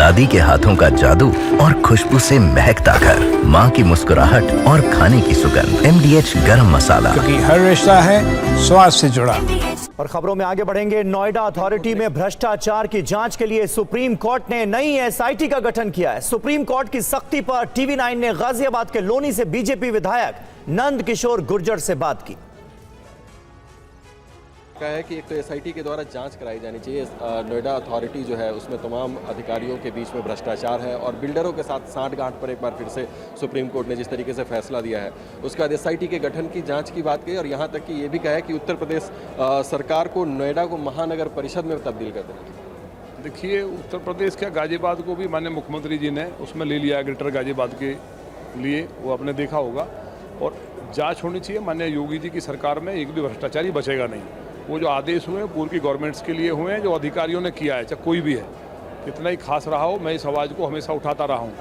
दादी के हाथों का जादू और खुशबू से महकता घर, माँ की मुस्कुराहट और खाने की सुगंध। MDH गरम मसाला, क्योंकि हर रिश्ता है स्वाद से जुड़ा। और खबरों में आगे बढ़ेंगे। नोएडा अथॉरिटी में भ्रष्टाचार की जांच के लिए सुप्रीम कोर्ट ने नई SIT का गठन किया है। सुप्रीम कोर्ट की सख्ती पर TV9 ने गाजियाबाद के लोनी से बीजेपी विधायक नंद किशोर गुर्जर से बात की। कहा है कि एक तो SIT के द्वारा जांच कराई जानी चाहिए। नोएडा अथॉरिटी जो है उसमें तमाम अधिकारियों के बीच में भ्रष्टाचार है और बिल्डरों के साथ सांठ-गांठ पर एक बार फिर से सुप्रीम कोर्ट ने जिस तरीके से फैसला दिया है, उसके बाद SIT के गठन की जांच की बात की और यहाँ तक कि ये भी कहा है कि उत्तर प्रदेश सरकार को नोएडा को महानगर परिषद में तब्दील कर देना चाहिए। देखिए, उत्तर प्रदेश के गाजियाबाद को भी माननीय मुख्यमंत्री जी ने उसमें ले लिया ग्रेटर गाजियाबाद के लिए, वो आपने देखा होगा। और जांच होनी चाहिए। माननीय योगी जी की सरकार में एक भी भ्रष्टाचारी बचेगा नहीं। वो जो आदेश हुए हैं पूर्व की गवर्नमेंट्स के लिए हुए हैं, जो अधिकारियों ने किया है, चाहे कोई भी है, कितना ही खास रहा हो, मैं इस आवाज़ को हमेशा उठाता रहा हूँ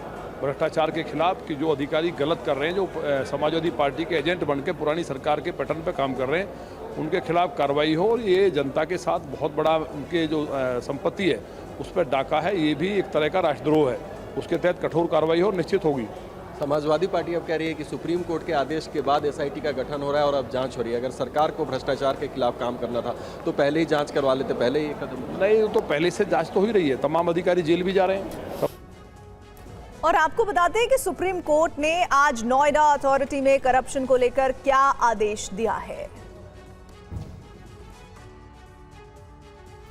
भ्रष्टाचार के खिलाफ कि जो अधिकारी गलत कर रहे हैं, जो समाजवादी पार्टी के एजेंट बन के पुरानी सरकार के पैटर्न पे काम कर रहे हैं, उनके खिलाफ कार्रवाई हो। और ये जनता के साथ बहुत बड़ा उनके जो संपत्ति है उस पर डाका है, ये भी एक तरह का राष्ट्रद्रोह है। उसके तहत कठोर कार्रवाई हो, निश्चित होगी। समाजवादी पार्टी अब कह रही है कि सुप्रीम कोर्ट के आदेश के बाद SIT का गठन हो रहा है और अब जांच हो रही है। अगर सरकार को भ्रष्टाचार के खिलाफ काम करना था तो पहले ही जांच करवा लेते, पहले ही कदम नहीं, तो पहले से जांच तो हो ही रही है। तमाम अधिकारी जेल भी जा रहे हैं। और आपको बताते हैं कि सुप्रीम कोर्ट ने आज नोएडा अथॉरिटी में करप्शन को लेकर क्या आदेश दिया है।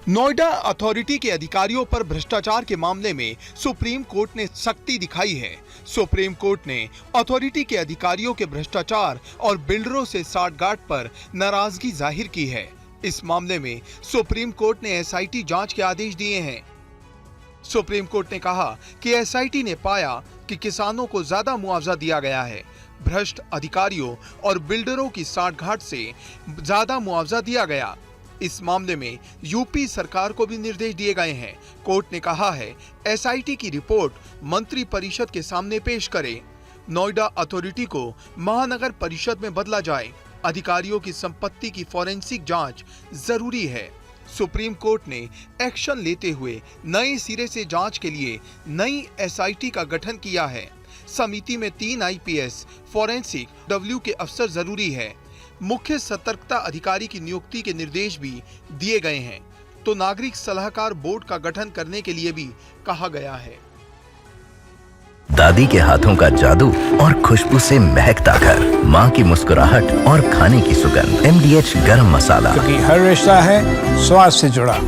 नोएडा अथॉरिटी के अधिकारियों पर भ्रष्टाचार के मामले में सुप्रीम कोर्ट ने सख्ती दिखाई है। सुप्रीम कोर्ट ने अथॉरिटी के अधिकारियों के भ्रष्टाचार और बिल्डरों से साठगांठ पर नाराजगी जाहिर की है। इस मामले में सुप्रीम कोर्ट ने SIT जांच के आदेश दिए हैं। सुप्रीम कोर्ट ने कहा कि SIT ने पाया कि किसानों को ज्यादा मुआवजा दिया गया है, भ्रष्ट अधिकारियों और बिल्डरों की साठगांठ से ज्यादा मुआवजा दिया गया। इस मामले में यूपी सरकार को भी निर्देश दिए गए हैं। कोर्ट ने कहा है SIT की रिपोर्ट मंत्री परिषद के सामने पेश करे। नोएडा अथॉरिटी को महानगर परिषद में बदला जाए। अधिकारियों की संपत्ति की फॉरेंसिक जांच जरूरी है। सुप्रीम कोर्ट ने एक्शन लेते हुए नए सिरे से जांच के लिए नई SIT का गठन किया है। समिति में 3 IPS फॉरेंसिक W के अफसर जरूरी है। मुख्य सतर्कता अधिकारी की नियुक्ति के निर्देश भी दिए गए हैं। तो नागरिक सलाहकार बोर्ड का गठन करने के लिए भी कहा गया है। दादी के हाथों का जादू और खुशबू से महकता घर, माँ की मुस्कुराहट और खाने की सुगंध। MDH गरम मसाला, क्योंकि हर रिश्ता है स्वाद से जुड़ा।